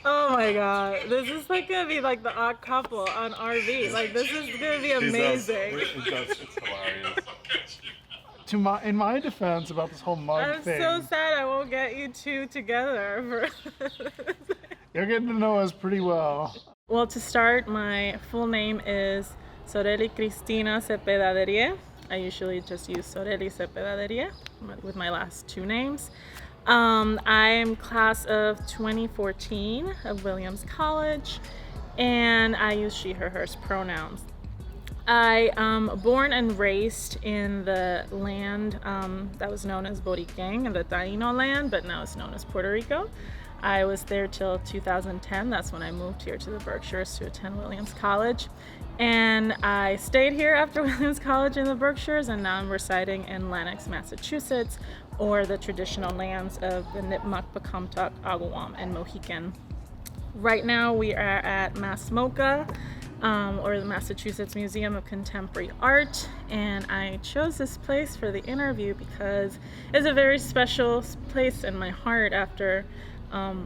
Oh my god, this is like gonna be like the odd couple on RV. Like this is gonna be He does. amazing. It's hilarious. In my defense about this whole mug I'm thing, so sad I won't get you two together. you're getting to know us pretty well. Well, to start, my full name is Zorelly Cristina Cepeda Derieux. I usually just use Zorelly Cepeda Derieux with my last two names. I'm class of 2014 of Williams College, and I use she, her, hers pronouns. I am born and raised in the land that was known as Boriquén, the Taino land, but now it's known as Puerto Rico. I was there till 2010. That's when I moved here to the Berkshires to attend Williams College. And I stayed here after Williams College in the Berkshires, and now I'm residing in Lenox, Massachusetts, or the traditional lands of the Nipmuc, Pocumtuck, Agawam, and Mohican. Right now we are at MassMoCA, or the Massachusetts Museum of Contemporary Art, and I chose this place for the interview because it's a very special place in my heart. After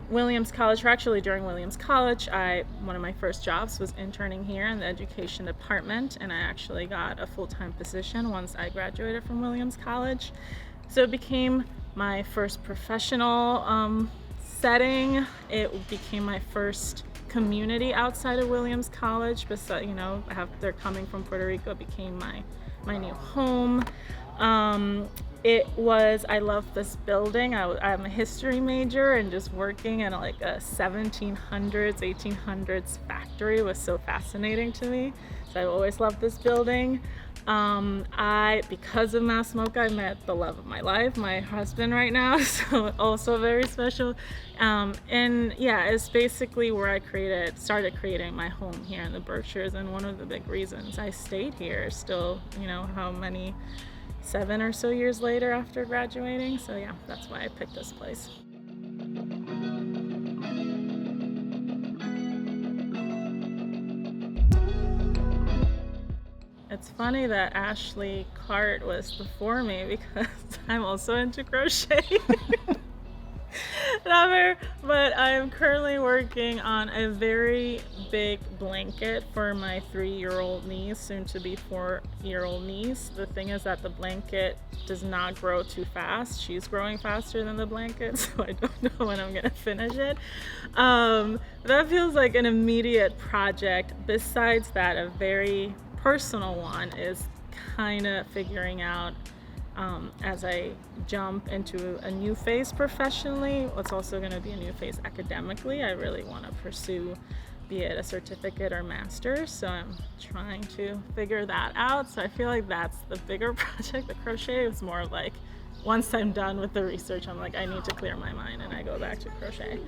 Williams College, or actually during Williams College, one of my first jobs was interning here in the education department, and I actually got a full-time position once I graduated from Williams College. So it became my first professional setting. It became my first community outside of Williams College. Besides, after coming from Puerto Rico, it became my new home. I love this building. I'm a history major, and just working in like a 1700s, 1800s factory was so fascinating to me. So I always loved this building. Because of MassMoCA, I met the love of my life, my husband right now, so also very special. And yeah, it's basically where I started creating my home here in the Berkshires, and one of the big reasons I stayed here still, how many, 7 or so years later after graduating. So yeah, that's why I picked this place. It's funny that Ashley Cart was before me because I'm also into crochet. But I'm currently working on a very big blanket for my 3-year-old niece, soon to be 4-year-old niece. The thing is that the blanket does not grow too fast. She's growing faster than the blanket, so I don't know when I'm gonna finish it. That feels like an immediate project. Besides that, a very personal one is kind of figuring out, as I jump into a new phase professionally, what's also going to be a new phase academically. I really want to pursue, be it a certificate or master's, so I'm trying to figure that out. So I feel like that's the bigger project. The crochet is more like, once I'm done with the research, I'm like, I need to clear my mind, and I go back to crochet.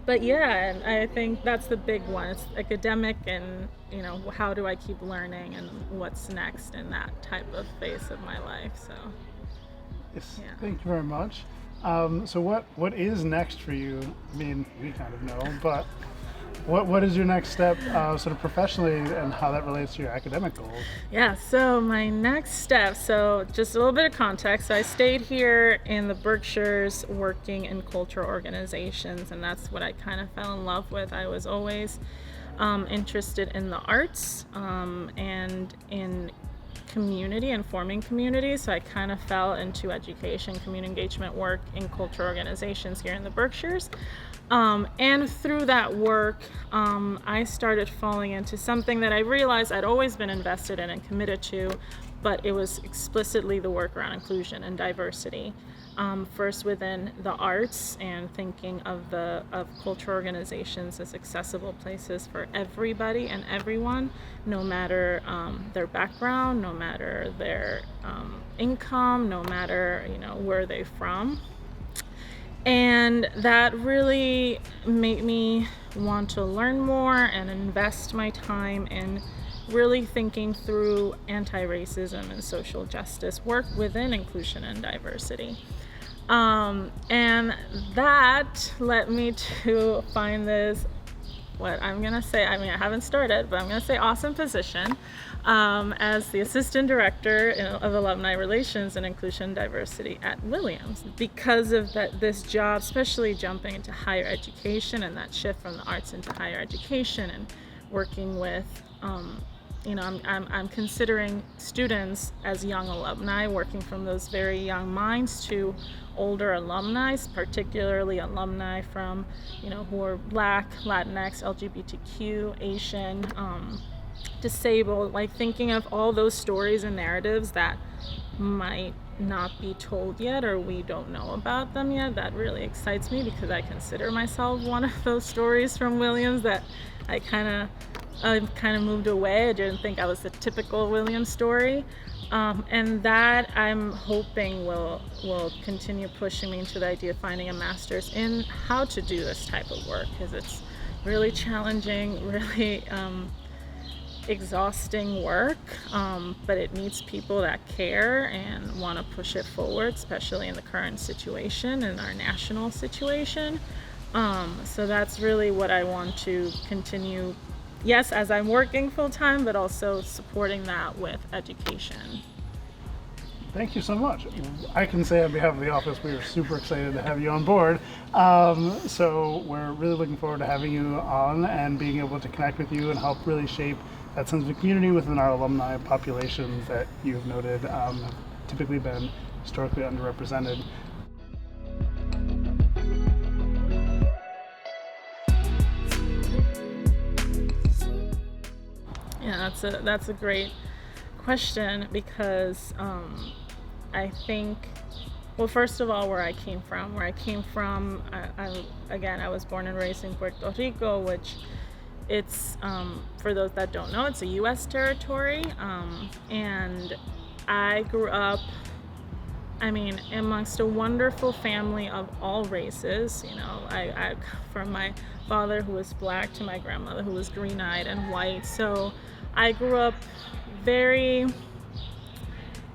But yeah, and I think that's the big one. It's academic, and how do I keep learning, and what's next in that type of phase of my life. So Yes, yeah. thank you very much. So what is next for you? I mean, we kind of know, but what is your next step, sort of professionally, and how that relates to your academic goals? Yeah, so my next step, so just a little bit of context. So I stayed here in the Berkshires working in cultural organizations, and that's what I kind of fell in love with. I was always interested in the arts, and in community and forming communities. So I kind of fell into education, community engagement work in cultural organizations here in the Berkshires. And through that work, I started falling into something that I realized I'd always been invested in and committed to, but it was explicitly the work around inclusion and diversity. First within the arts, and thinking of cultural organizations as accessible places for everybody and everyone, no matter their background, no matter their income, no matter where they're from. And that really made me want to learn more and invest my time in really thinking through anti-racism and social justice work within inclusion and diversity. And that led me to find this what I'm gonna say, I mean, I haven't started, but I'm gonna say awesome position as the Assistant Director of Alumni Relations and Inclusion Diversity at Williams. Because of this job, especially jumping into higher education and that shift from the arts into higher education and working with, I'm considering students as young alumni, working from those very young minds to older alumni, particularly alumni from, who are Black, Latinx, LGBTQ, Asian, disabled, like thinking of all those stories and narratives that might not be told yet or we don't know about them yet. That really excites me because I consider myself one of those stories from Williams that I've kind of moved away. I didn't think I was the typical Williams story. And that I'm hoping will continue pushing me into the idea of finding a master's in how to do this type of work, because it's really challenging, really exhausting work, but it needs people that care and want to push it forward, especially in the current situation and our national situation. So that's really what I want to continue, yes, as I'm working full-time, but also supporting that with education. Thank you so much. I can say on behalf of the office, we are super excited to have you on board. So we're really looking forward to having you on and being able to connect with you and help really shape that sense of community within our alumni populations that you've noted have typically been historically underrepresented. Yeah, that's a great question, because I think, well, first of all, where I came from, I was born and raised in Puerto Rico, which it's, for those that don't know, it's a U.S. territory, and I grew up, amongst a wonderful family of all races. I from my father, who was Black, to my grandmother, who was green-eyed and white. So I grew up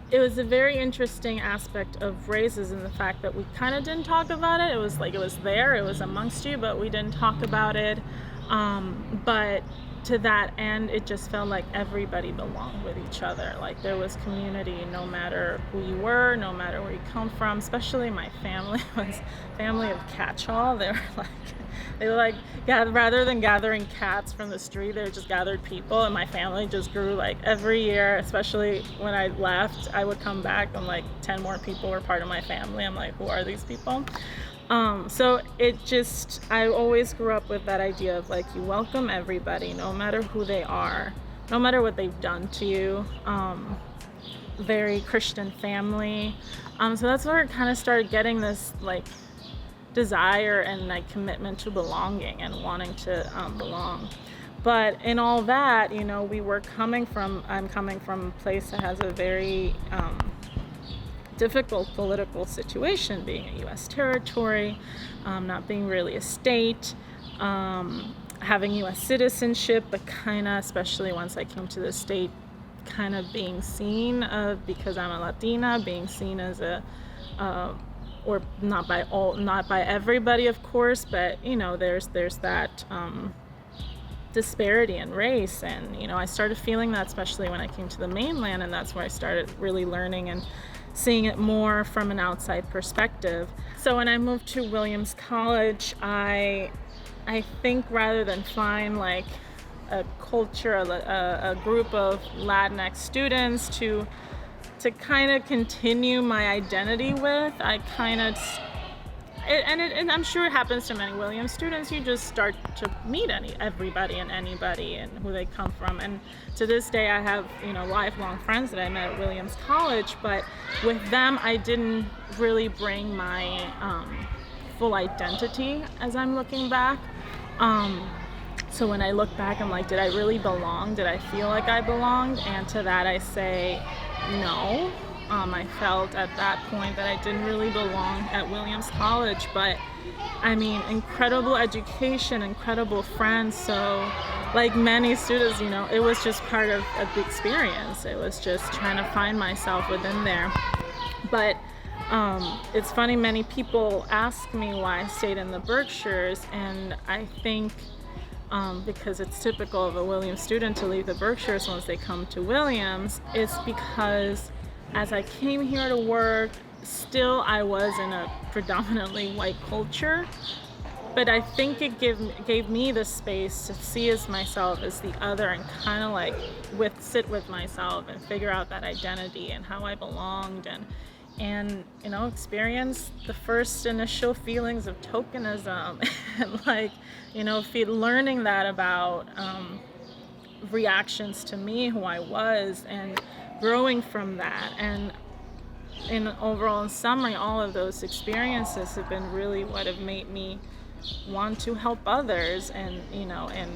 it was a very interesting aspect of races in the fact that we kind of didn't talk about it. It was like it was there, it was amongst you, but we didn't talk about it. But to that end, it just felt like everybody belonged with each other. Like there was community, no matter who you were, no matter where you come from. Especially my family was family of catch-all. They were like, rather than gathering cats from the street, they just gathered people. And my family just grew, like every year, especially when I left, I would come back and like 10 more people were part of my family. I'm like, who are these people? So I always grew up with that idea of like, you welcome everybody, no matter who they are, no matter what they've done to you. Very Christian family. So that's where it kind of started getting this like desire and like commitment to belonging and wanting to belong. But in all that, I'm coming from a place that has a very difficult political situation, being a U.S. territory, not being really a state, having U.S. citizenship, but kind of, especially once I came to the state, kind of being seen, because I'm a Latina, being seen as or not by everybody, of course, but there's that disparity in race, and I started feeling that, especially when I came to the mainland, and that's where I started really learning and seeing it more from an outside perspective. So when I moved to Williams College, I think rather than find like a culture, a group of Latinx students to kind of continue my identity with, and I'm sure it happens to many Williams students, you just start to meet everybody and anybody and who they come from. And to this day, I have, lifelong friends that I met at Williams College, but with them, I didn't really bring my full identity as I'm looking back. So when I look back, I'm like, did I really belong? Did I feel like I belonged? And to that, I say, no. I felt at that point that I didn't really belong at Williams College, but incredible education, incredible friends. So like many students, it was just part of the experience. It was just trying to find myself within there. But it's funny, many people ask me why I stayed in the Berkshires, and I think because it's typical of a Williams student to leave the Berkshires once they come to Williams, is because as I came here to work, still I was in a predominantly white culture, but I think it gave me the space to see as myself as the other and kind of like sit with myself and figure out that identity and how I belonged, and you know, experience the first initial feelings of tokenism and like, you know, learning that about reactions to me, who I was, and growing from that. And in overall, in summary, all of those experiences have been really what have made me want to help others, and you know, and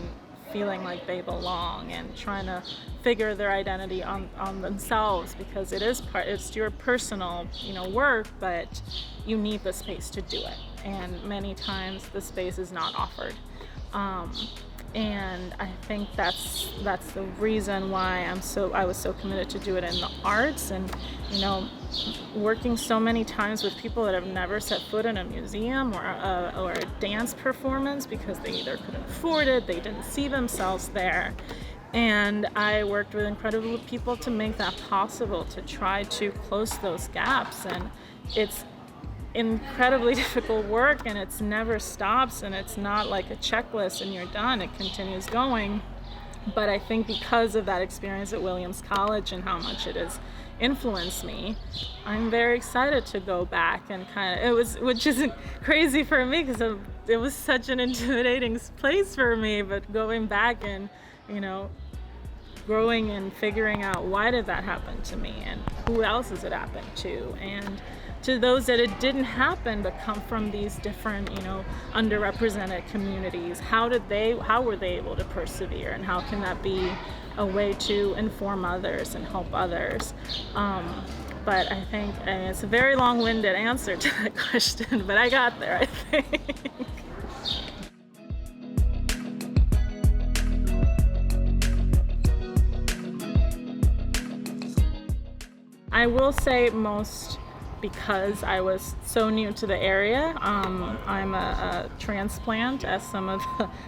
feeling like they belong and trying to figure their identity on themselves, because it's your personal, you know, work, but you need the space to do it, and many times the space is not offered. And I think that's the reason why I was so committed to do it in the arts, and you know, working so many times with people that have never set foot in a museum or a dance performance because they either couldn't afford it, they didn't see themselves there. And I worked with incredible people to make that possible, to try to close those gaps. And it's incredibly difficult work, and it's never stops, and it's not like a checklist and you're done. It continues going. But I think because of that experience at Williams College and how much it has influenced me, I'm very excited to go back and which isn't crazy for me because it was such an intimidating place for me, but going back and, you know, growing and figuring out why did that happen to me and who else has it happened to, and to those that it didn't happen but come from these different, you know, underrepresented communities, how were they able to persevere, and how can that be a way to inform others and help others. But I think, and it's a very long-winded answer to that question, but I got there, I think. I will say most because I was so new to the area. I'm a transplant, as some of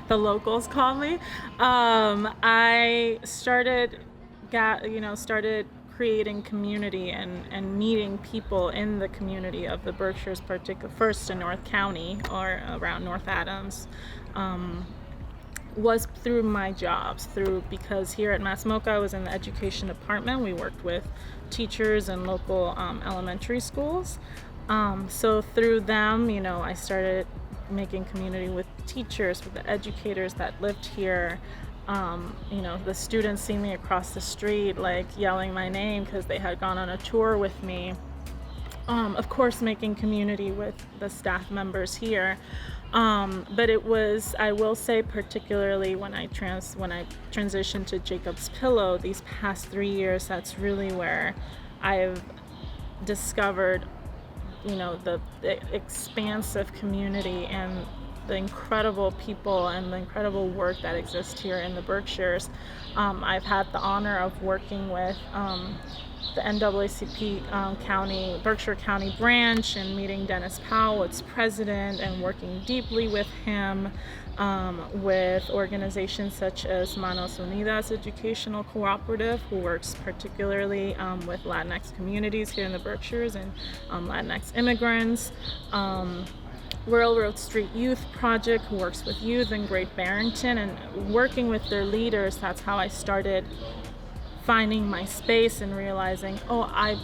the locals call me. I started creating community and meeting people in the community of the Berkshires, first in North County or around North Adams. Was through my jobs, because here at Mass MoCA I was in the education department. We worked with teachers in local elementary schools. So through them, you know, I started making community with teachers, with the educators that lived here. You know, the students see me across the street, like yelling my name because they had gone on a tour with me. Of course, making community with the staff members here. But it was, I will say, particularly when I transitioned to Jacob's Pillow these past 3 years, that's really where I've discovered, you know, the expansive community and the incredible people and the incredible work that exists here in the Berkshires. I've had the honor of working with the NAACP Berkshire County branch, and meeting Dennis Powell, its president, and working deeply with him, with organizations such as Manos Unidas Educational Cooperative, who works particularly with Latinx communities here in the Berkshires and Latinx immigrants. Railroad Street Youth Project, who works with youth in Great Barrington, and working with their leaders. That's how I started finding my space and realizing, I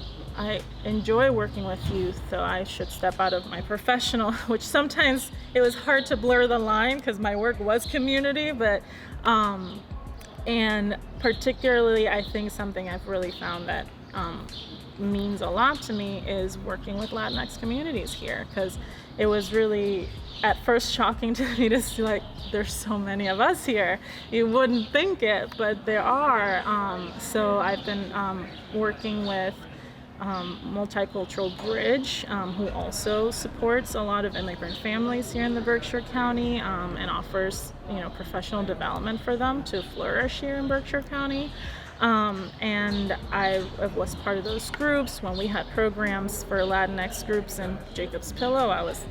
enjoy working with youth, so I should step out of my professional, which sometimes it was hard to blur the line because my work was community, but and particularly I think something I've really found that means a lot to me is working with Latinx communities here, because it was really at first shocking to me to see, like, there's so many of us here. You wouldn't think it, but there are. So I've been working with Multicultural Bridge, who also supports a lot of immigrant families here in the Berkshire County, and offers, you know, professional development for them to flourish here in Berkshire County. And I was part of those groups when we had programs for Latinx groups in Jacob's Pillow. I was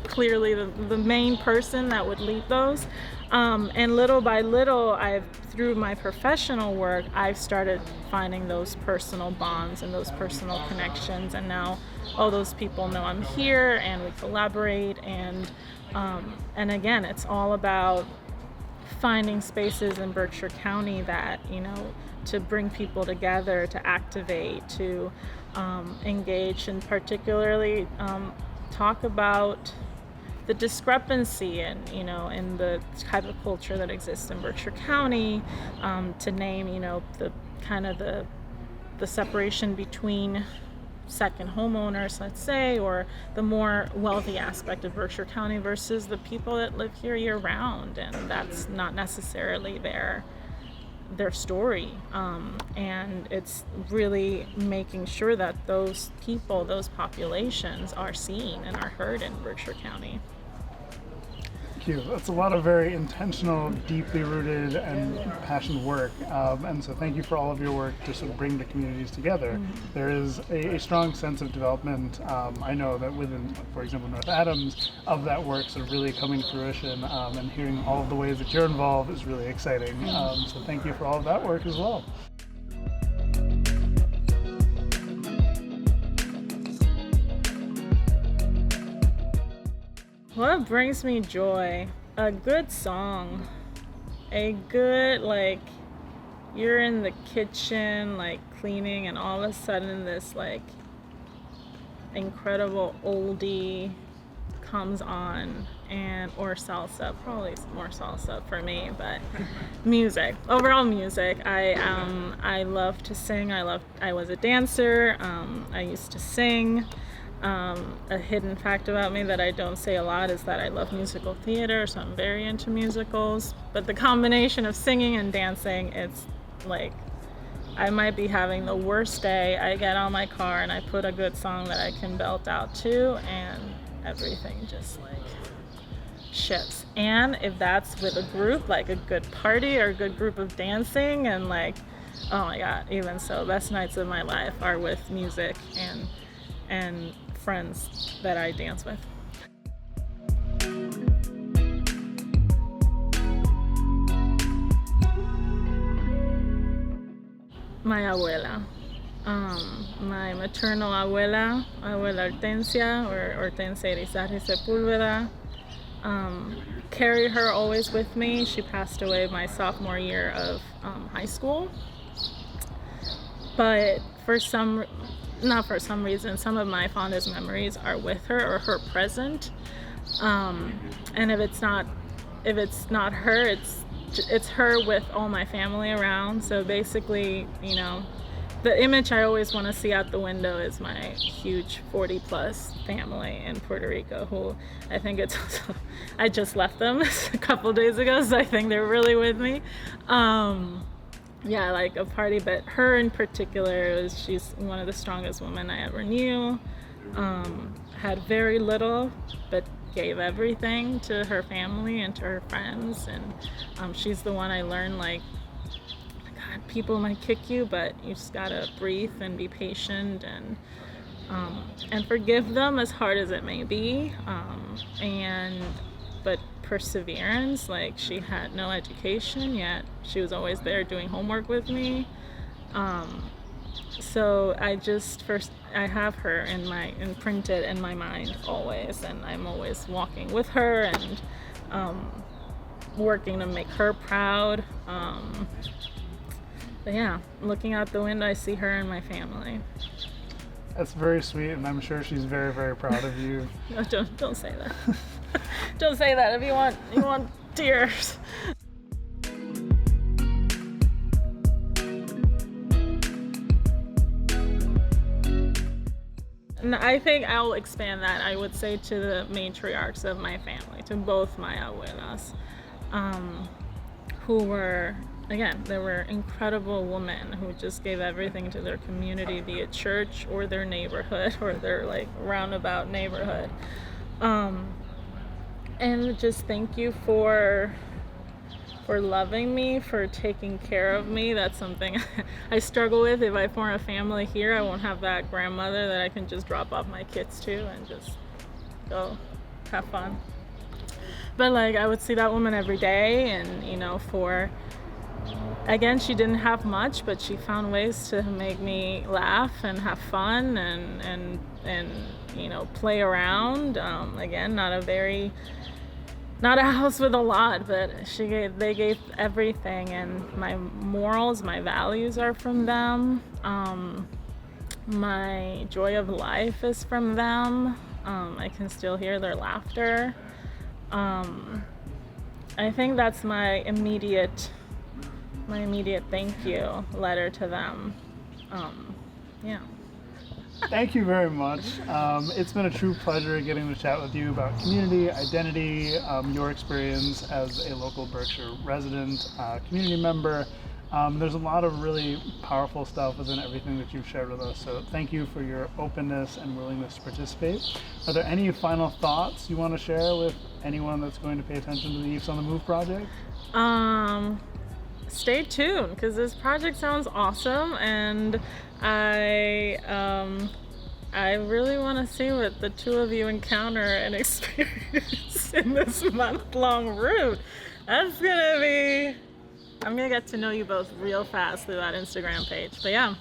clearly the main person that would lead those. And little by little, through my professional work, I've started finding those personal bonds and those personal connections. And now all those people know I'm here and we collaborate. And again, it's all about finding spaces in Berkshire County that, to bring people together, to activate, to engage, and particularly talk about the discrepancy in the type of culture that exists in Berkshire County, to name, the kind of the separation between second homeowners, let's say, or the more wealthy aspect of Berkshire County versus the people that live here year round, and that's not necessarily their story. And it's really making sure that those people, those populations are seen and are heard in Berkshire County. Thank you. That's a lot of very intentional, deeply rooted and passionate work. And so thank you for all of your work to sort of bring the communities together. Mm-hmm. There is a strong sense of development. I know that within, for example, North Adams, of that work sort of really coming to fruition, and hearing all of the ways that you're involved is really exciting. So thank you for all of that work as well. What brings me joy? A good song. A good, you're in the kitchen, cleaning, and all of a sudden this, incredible oldie comes on, or salsa, probably more salsa for me, but music. Overall music. I love to sing. I was a dancer. I used to sing. A hidden fact about me that I don't say a lot is that I love musical theater, so I'm very into musicals. But the combination of singing and dancing, it's I might be having the worst day. I get on my car and I put a good song that I can belt out to, and everything just shifts. And if that's with a group, a good party or a good group of dancing, and oh my God, even so, best nights of my life are with music and friends that I dance with. My abuela. My maternal abuela Hortensia, or Hortensia Irizarry Sepúlveda. Carry her always with me. She passed away my sophomore year of high school. But not for some reason, some of my fondest memories are with her, or her present. And if it's not her, it's her with all my family around. So basically, the image I always want to see out the window is my huge 40-plus family in Puerto Rico, who I think it's also, I just left them a couple days ago, so I think they're really with me. Yeah, a party, but her in particular, she's one of the strongest women I ever knew. Had very little, but gave everything to her family and to her friends. And she's the one I learned, God, people might kick you, but you just gotta breathe and be patient and forgive them, as hard as it may be. But perseverance, she had no education, yet she was always there doing homework with me. So I have her imprinted in my mind always, and I'm always walking with her and working to make her proud. But yeah, looking out the window, I see her and my family. That's very sweet, and I'm sure she's very, very proud of you. No, don't say that. Don't say that. If you want tears. And I think I'll expand that. I would say to the matriarchs of my family, to both my abuelas, who were, again, they were incredible women who just gave everything to their community, be it church or their neighborhood or their roundabout neighborhood. And just thank you for for loving me, for taking care of me. That's something I struggle with. If I form a family here, I won't have that grandmother that I can just drop off my kids to and just go have fun. But like, I would see that woman every day, and you know, again, she didn't have much, but she found ways to make me laugh and have fun and you know, play around. Again, not a house with a lot, but they gave everything, and my morals, my values are from them. My joy of life is from them. I can still hear their laughter. I think that's my immediate thank you letter to them. Yeah. Thank you very much. It's been a true pleasure getting to chat with you about community, identity, your experience as a local Berkshire resident, community member. There's a lot of really powerful stuff within everything that you've shared with us, so thank you for your openness and willingness to participate. Are there any final thoughts you want to share with anyone that's going to pay attention to the Ephs on the Mooove project? Stay tuned, because this project sounds awesome, and I really want to see what the two of you encounter and experience in this month-long route. I'm gonna get to know you both real fast through that Instagram page. But yeah,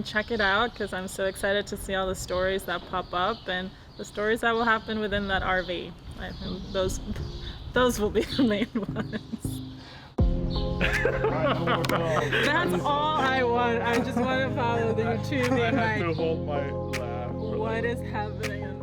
check it out, because I'm so excited to see all the stories that pop up and the stories that will happen within that RV. I think those will be the main ones. That's all I want. I just want to follow the two being like, to hold my laugh. what is happening in